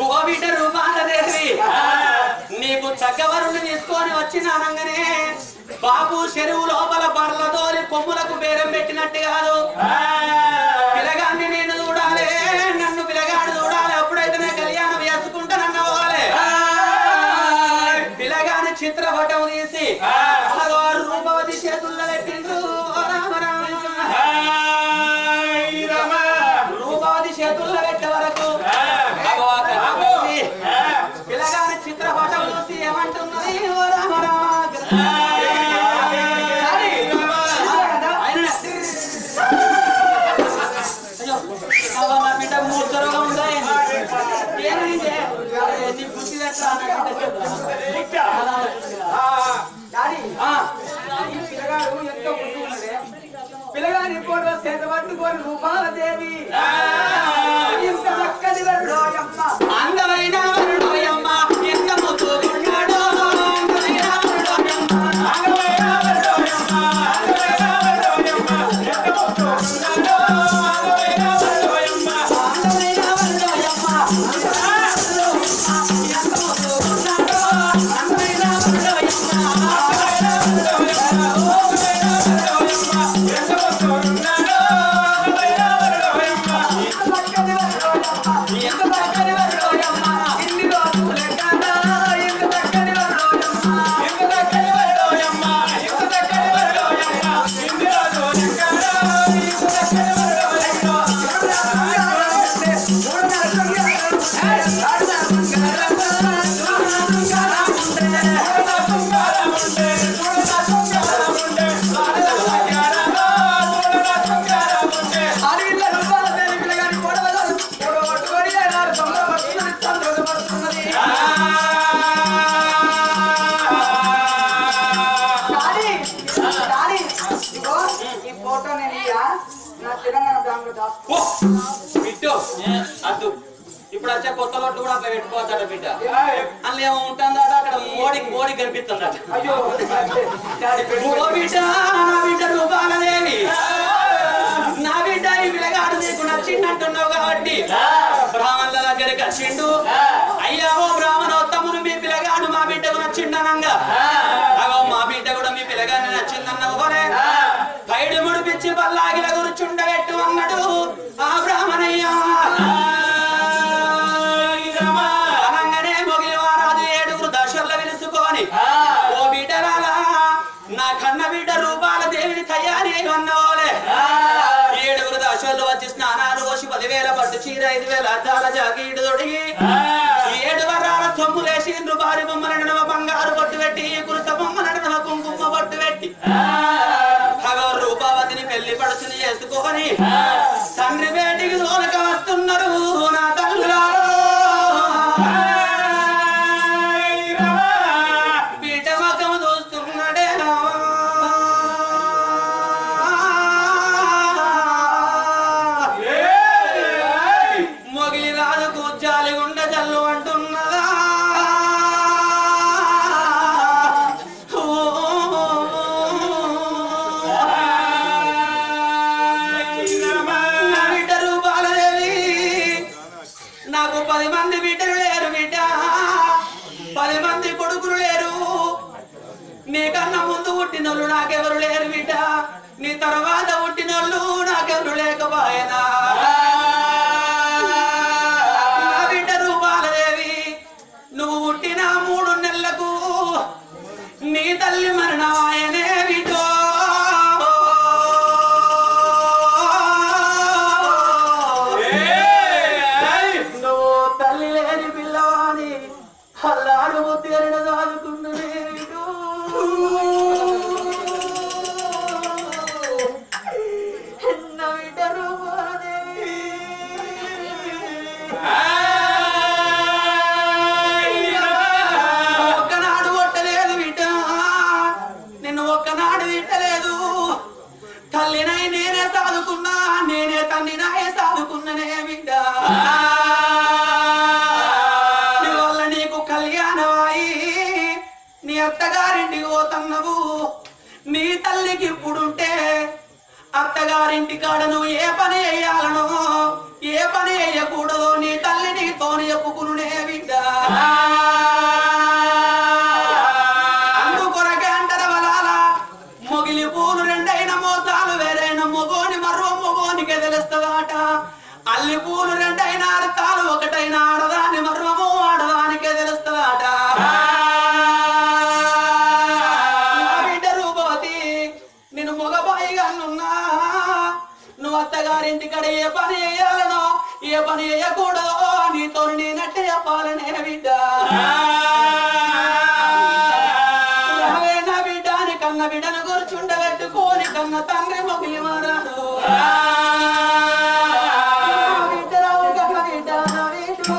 ఓ బిడ్డ రూపాలదేవి నీకు చక్కవరుని తీసుకొని వచ్చిన అనగానే బాబు చెరువు లోపల బర్ల దోలి కొమ్ములకు బేరం పెట్టినట్టు కాదు. పిల్లగాన్ని నేను చూడాలి, నన్ను పిల్లగాడు చూడాలి, అప్పుడైతే కళ్యాణం వేసుకుంటానన్న పోవాలి. పిల్లగాని చిత్రపటం తీసి రూపవతి చేతుల్లో పెట్టిండ్రు. రూపవతి చేతుల్లో పెట్టే వరకు పిల్లగాని చిత్రపటం చూసి ఏమంటున్నది బిడ్డ మూర్తరుగా ఉందా ఏమైంది నీ బుద్ధి పిల్లగాడు ఎంతో ముందు ఉన్నదే పిల్లగాని ఫోటో చేత పట్టుకొని రూపాలదేవి ఇంత చక్కని వరుడోయమ్మ అందమైన వరుడోయమ్మ ఎంత ముద్దుగున్నాడో అందమైన వరుడోయమ్మ అందమైన వరుడోయమ్మ అందమైన వరుడోయమ్మ ఎంత ముద్దుగున్నాడో అందమైన వరుడోయమ్మ అందమైన వరుడోయమ్మ ఎంత ముద్దుగున్నాడో అందమైన వరుడోయమ్మ ఇప్పుడు వచ్చే కొత్త రోడ్డు కూడా అట్లా పెట్టుకోవచ్చట బిడ్డ. అందులో ఏమో ఉంటుందా అక్కడ మోడీ కనిపిస్తుందట. బిడ్డ రూపాలదేవి నా బిడ్డ ఈ పిల్లగాడు నీకు నచ్చిందంటున్నావు కాబట్టి బ్రాహ్మణుల దగ్గరికి వచ్చిండు. అయ్యా ఓ బ్రాహ్మణోత్తముడు మీ పిల్లగాడు మా బిడ్డకు నచ్చిండనంగా అగో మా బిడ్డ కూడా మీ పిల్లగాడిని నచ్చిందన్నావు కొనే పైడు ముడిపించి పల్లాగిల గురుచుండబెట్టు అన్నాడు ఆ బ్రాహ్మణయ్య. అనగానే మొగిలివారాజు 7 దశల్లో విలుసుకొని ఓ బిడ్డరాలా నా కన్న బిడ్డ రూపాలదేవిని తయారీ అన్నవాలే 7 దశల్లో వచ్చి స్నానాలు పోసి 10,000 పట్టు చీర 5,000 అద్దాల జాకీడు తొడిగి 7 వరాల సొమ్ములేసి భారీ బొమ్మల నడమ బంగారు పట్టు పెట్టి కురుస బొమ్మల నడమ కుంకుమ పట్టు పెట్టి రూపావతిని పెళ్లి పడుచుని చేసుకొని తండ్రి బేటికి దోలక వస్తున్నారు నా తల్లులారో. బిడ్డ మగము చూస్తున్నాడే మొగిలి రాజు కూర్చాలి గుండ జల్లు అంటున్నదా. నాకు 10 మంది బిడ్డలు లేరు బిడ్డ, 10 మంది కొడుకులు లేరు. నీకన్నా ముందు పుట్టినోళ్ళు నాకెవరు లేరు బిడ్డ, నీ తర్వాత పుట్టినోళ్ళు నాకెవరు లేకపోయినా. నా బిడ్డ రూపాలదేవి నువ్వు పుట్టిన 3 నెలలకు నీ తల్లి మరణమాయనే బిడ్డో. అల్లాడు ముద్దుగరిన దాదుకున్నదే నా బిడ్డ రూపాలదేవి ఒక్కనాడు కొట్టలేదు బిడ్డ, నిన్ను ఒక్కనాడు తిట్టలేదు. తల్లినై నేనే సాదుకున్నా, నేనే తండ్రినాయే సాదుకున్ననే బిడ్డ. నీ అత్తగారింటికి పోతన్నవు, నీ తల్లికి ఇప్పుడుంటే అత్తగారింటి కాడ నువ్వు ఏ పని వేయాలనో ఏ పని వేయకూడదో నీ తల్లిని నీతో నేనట్టే చెప్పాలనే బిడ్డ నా బిడ్డ అని కన్న బిడ్డను కూర్చుండబెట్టుకోని కన్న తండ్రి మొగిలి మారాడు బిడ్డరావు కన్న బిడ్డ నా వీడు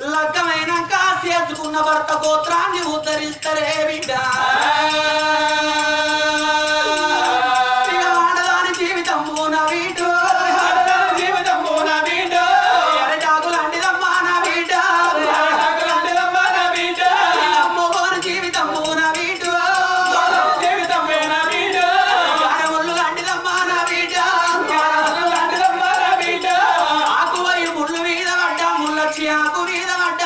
లగ్గమైనాక చేసుకున్న భర్త గోత్రాన్ని ఉద్ధరిస్తారే బిడ్డ ఆడదాని జీవితము నా వీడు ఎరటాకు లాంటిదమ్మా నా బిడ్డ అమ్మోని జీవితము నా వీడు ముళ్ళు లాంటిదమ్మా నా బిడ్డ ఆకువై ముళ్ళు మీద పడ్డ ముళ్ళొచ్చి ఆకు మీద పడ్డ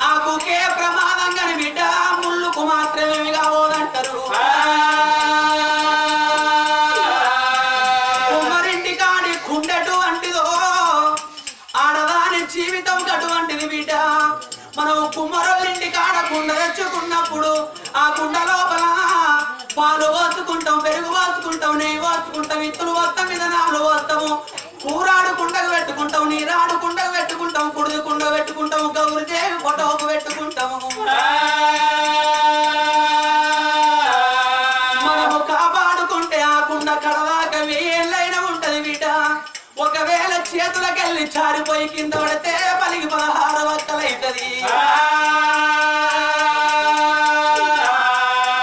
ఆకుకే ప్రమాదం కాని బిడ్డ ముళ్ళుకు మాత్రమే కావోదంటారు కుమ్మరింటి కాడి కుండెటు అంటిదో ఆడదాని జీవితం కటువంటిది బిడ్డ మనం కుమ్మరోళ్ళింటి కాడ కుండ తెచ్చుకున్నప్పుడు ఆ కుండ లోపల పాలు పోసుకుంటాం పెరుగు పోసుకుంటాం నెయ్యి పోసుకుంటాం ఇత్తులు పోస్తాం విధానాలు పోస్తాము కూరాడు కుండకు పెట్టుకుంటాం నీరాడు కుండకు పెట్టుకుంటాం కుడిది కుండ పెట్టుకుంటాము గౌరు దేవి ఫోటోకు పెట్టుకుంటాము మనము కాపాడుకుంటే ఆ కుండ కడదాకా వేళ్ళైనా ఉంటది బిడ్డ ఒకవేళ చేతులకెళ్ళి చారిపోయి కింద పడితే పలికి 16 వక్కలైతది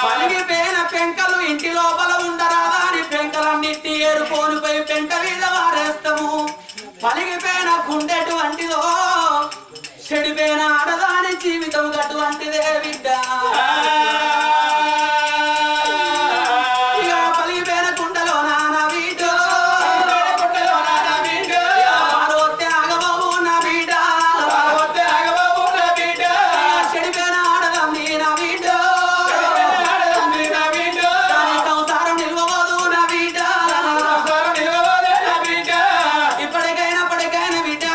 పలిగిపోయిన పెంకలు ఇంటి లోపల ఉండరాదా అని పెంకలన్నిటి ఏరుకోనిపోయి పెంట మీద వారేస్తాము పలిగిపోయిన గుండెటు వంటిదో చెడిపోయిన ఆడదాని జీవితం అటువంటిదే బిడ్డ ఇక పలిగిపోయిన కుండలో నానా వీడు వస్తే ఆగబాబు నా బిడ్డ చెడిపోయిన ఆడదాన్ని నా వీడు సంసారం నిల్వబోదు నా బిడ్డ ఇప్పటికైనా బిడ్డ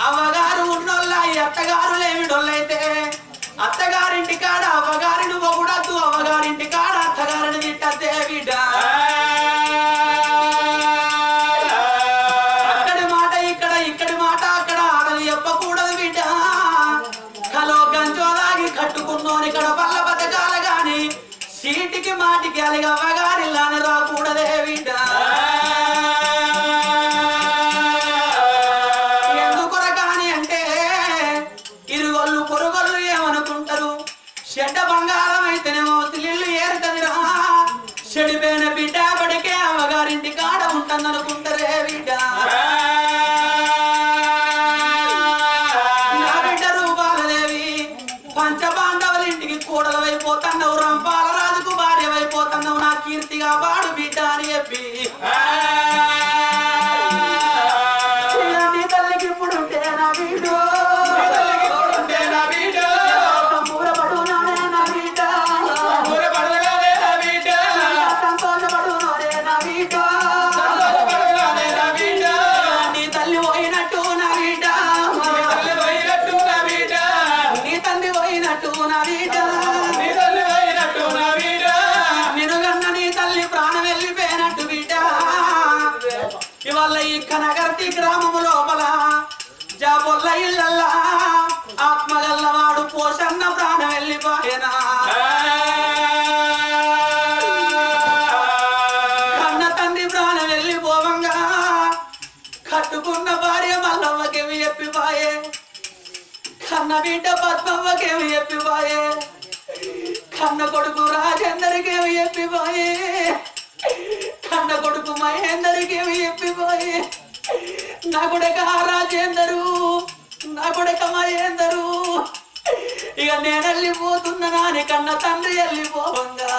అవ్వగారు ఉన్నోళ్ళ అత్తగారు లేమిడోళ్ళైతే అత్తగారింటి కాడ అవ్వగారిని పొగుడద్దు అవ్వగారింటి కాడ అత్తగారిని తిట్టద్దే బిడ్డ అక్కడి మాట ఇక్కడ ఇక్కడి మాట అక్కడ ఆడది చెప్పకూడదు బిడ్డ కలో గంజోలాగి కట్టుకున్నోని ఇక్కడ పల్ల బతకాల గాని సీటికి మాటికి అలిగి అవ్వగారిల్లాని రాకూడదే బిడ్డ ఎందుకొరకాని అంటే ఇరుగొల్లు పొరుగొల్లు ఏమనుకుంటారు చెడ్డ బంగారం అయితేనేమో తిల్లు ఏరుతదిరా చెడిపోయిన బిడ్డ బడికే అవ్వగారింటి కాడ ఉంటుందనుకుంటారే బిడ్డ నా బిడ్డ రూప పోతున్నావు రంపాల రాజుకు భార్యవైపోతున్నావు నా కీర్తిగా వాడు బిడ్డ అని చెప్పి నీ తల్లికి ఇప్పుడు ఉంటే నా బిడ్డ సంబూరపడు నా బిడ్డ సంతోషపడు నా బిడ్డ నీ తల్లి పోయినట్టు నా బిడ్డ నీ తండ్రి పోయినట్టు నా బిడ్డ నిరుగన్న నీ తల్లి ప్రాణం వెళ్ళిపోయినట్టు బిడ్డ ఇవాళ ఈ కనగర్తి గ్రామము లోపల జాబొల్ల ఇళ్ళల్లా ఆత్మగల్లవాడు పోషన్న ప్రాణం వెళ్ళిపోయినా కన్న తండ్రి ప్రాణం వెళ్ళిపోవంగా కట్టుకున్న భార్య మల్లవ్వకేమి చెప్పిపోయే కన్న బిడ్డ పద్మవ్వకేమి చెప్పిపోయే కన్న కొడుకు రాజేందరికేమి చెప్పిపోయే కన్న కొడుకు మహేందరికేమి చెప్పిపోయే నా కొడుక రాజేందరు నా కొడుక మహేందరు ఇక నేను వెళ్ళిపోతున్నా నాని కన్న తండ్రి వెళ్ళిపోవంగా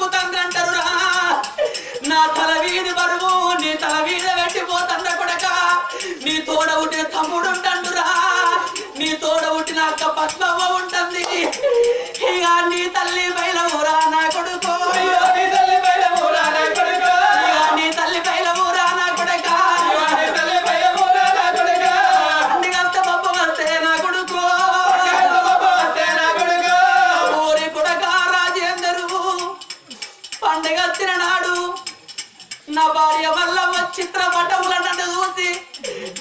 కొడుకు తండ్రి అంటారురా నా తల వీధి బరువు నీ తల వీధ పెట్టిపోతంద కొడక నీ తోడ పుట్టిన తమ్ముడు ఉంటండురా నీ తోడ పుట్టిన అక్క పద్మవ్వ ఉంటుంది ఇక నీ తల్లి బయలవురా నా కొడుకు నీ తల్లి బయలవురా నా కొడుకు నీ తల్లి బయలవురా నా కొడక అన్ని కష్ట పప్పు వస్తే నా కొడుకు ఊరి కొడక రాజేందరు పండుగ వచ్చిన నాడు నా భార్య వల్ల చిత్రపటముల నన్ను చూసి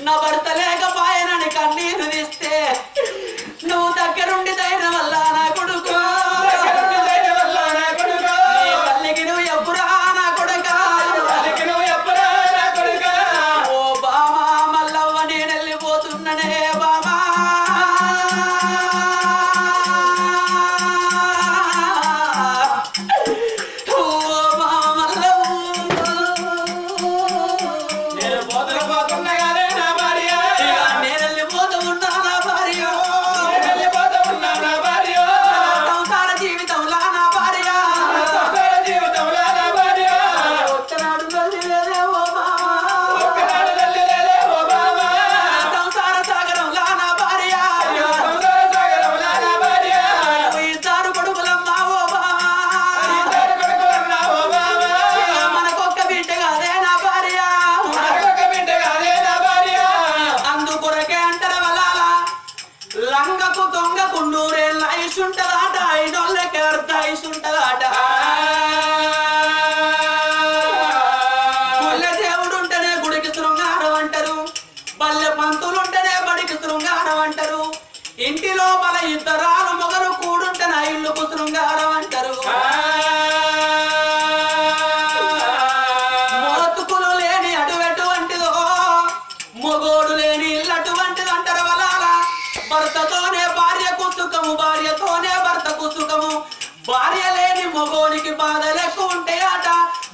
నా భర్త లేకపోయానని కన్నీరు తీస్తే నువ్వు దగ్గరుండి ధైర్యం వల్ల నా కొడుకు తల్లికి నువ్వు ఎప్పురా నా కొడుక ఓ బామా మల్లవ్వ నేను వెళ్ళిపోతున్ననే బామా దేవుడు ఉంటేనే గుడికి శృంగారం అంటారు బల్లె పంతులు ఉంటేనే బడికి శృంగారం అంటారు ఇంటి లోపల ఇద్దరాలు మొగలు కూడుంటేనే ఇల్లుకు శృంగారం అంటారు మోతుకులు లేని అటువంటిదో మొగోడు లేని ఇల్లు అటువంటిది అంటారు వలాల భర్తతోనే భార్యకు సుఖము భార్యతోనే భర్తకు సుఖము భార్య లేని మొగోనికి బాధలు ఎక్కువ ఉంటాయట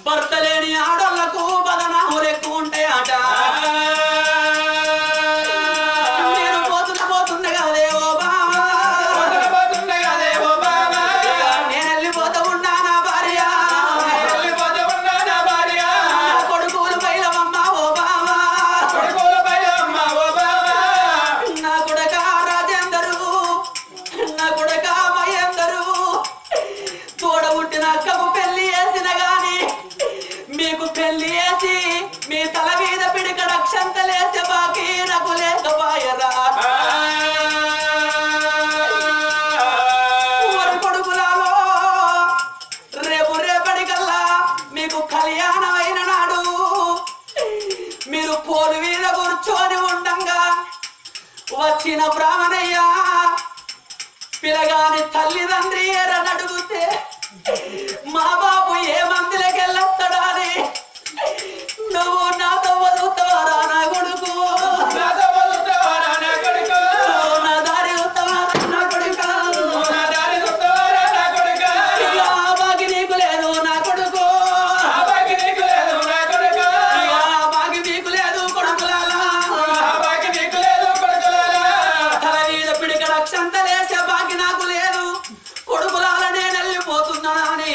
భర్త లేని ఆడోళ్లకు బదనాములు ఎక్కువ ఉంటాయట నేను పోతున్న కదే ఓ బాబా నేను వెళ్ళిపోతూ ఉన్నా నా భార్య కొడుకులు బయలవమ్మ ఓ బాబా నా కొడక రాజేందరు నా కొడక మహేందరు తోడ పుట్టిన అక్కకు పెళ్లి చేసిన గాని మీకు పెళ్లి చేసి మీ తల మీద పిడికడ క్షంతలేసే బాకీ నాకు లేకపోయరా కొడుకులాలో రేపటికల్లా మీకు కళ్యాణం అయిన నాడు మీరు పోలు మీద కూర్చొని ఉండంగా వచ్చిన బ్రాహ్మణయ్య పిలగాని తల్లిదండ్రి ఏరని అడిగితే మా బాబు ఏ మందులకెళ్ళొస్తాడా అని నువ్వు నాతో వదులుతావారా నా కొడుకు నా దారి వస్తావారా నా కొడుక బాగి నీకు లేదు నా కొడుకు బాగి నీకు లేదు కొడుకులాలా తల మీద పిడికడ క్షంతలేసే బాగి నాకు లేదు కొడుకులాల నేను వెళ్ళిపోతున్నానా అని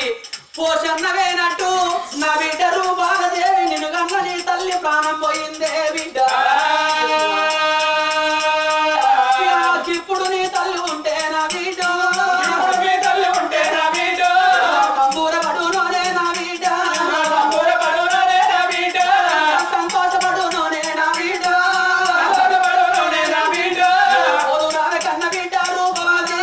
పోషన్న వేనట్టు నా బిడ్డ రూపాలదేవి నిన్ను కన్న నీ తల్లి ప్రాణం పోయిందే బిడ్డ ఇప్పుడు నీ తల్లి ఉంటే నా బిడ్డ కంబూర పడునోనే నా బిడ్డ సంతోషపడునోనే నా బిడ్డ ఓదురాల కన్న బిడ్డ రూపవాది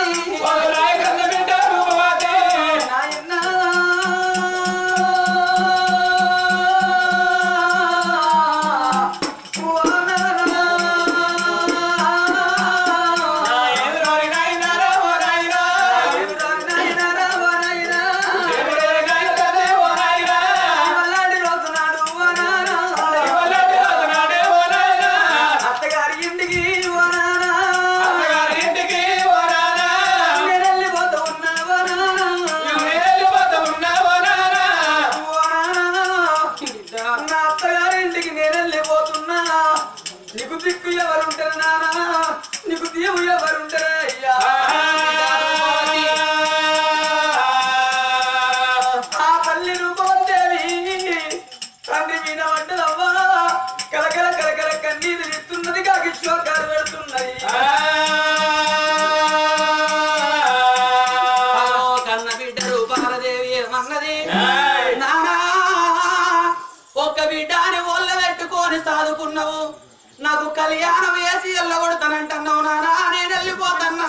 కళ్యాణం వేసి ఎల్లగొడతానంటున్నావు నానా, నేను వెళ్ళిపోతన్నా.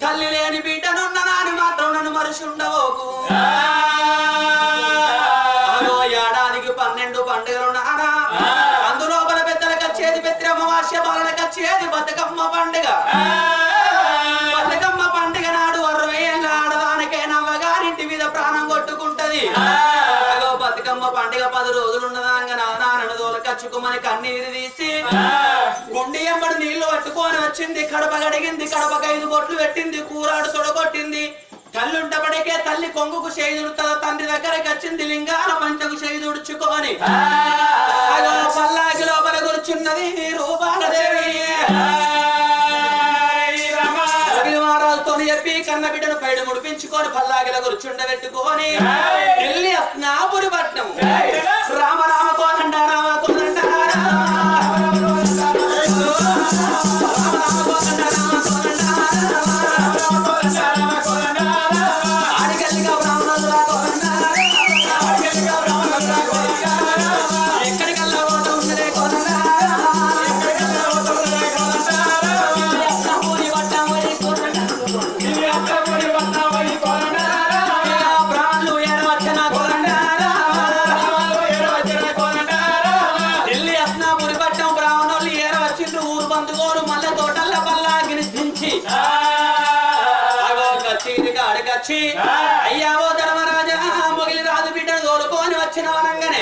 తల్లి లేని బిడ్డనున్న నాని మాత్రం నన్ను మనిషి ఉండవోకు. ఏడాదికి 12 పండుగలు నానా, అందులోపల పెద్దలకు వచ్చేది పెద్ద అమావాస్య, బాలలకు వచ్చేది బతుకమ్మ పండుగ. బతుకమ్మ పండుగ నాడు 60 ఏళ్ళ ఆడదానికే నవ్వగారింటి మీద ప్రాణం కొట్టుకుంటది. బతుకమ్మ పండుగ 10 రోజులున్నదాగా నాన్నను దోలకచ్చుకోమని కన్నీరు తీసి గుండి ఎంబడి నీళ్లు పట్టుకొని వచ్చింది. కడప గడిగింది, కడపకు 5 బొట్లు పెట్టింది, కూరాడు తొడగొట్టింది. తల్లుంటబడికే తల్లి కొంగుకు చేదుడుతుందో తండ్రి దగ్గరికి వచ్చింది. లింగాల పంచకు చేదుడుచుకొని పల్లాకి లోపల కూర్చున్నది రూపాలదేవి. మహారాజుతో చెప్పి కన్న బిడ్డను పైడు ముడిపించుకొని పల్లాగిల కూర్చుండబెట్టుకొని వెళ్ళి స్నాపురి పట్నం రామ రామ కోదండ రామ కోదండ అయ్యావో ధర్మరాజా మొగిలి రాజు బిడ్డను తోడుకొని వచ్చిన వనంగానే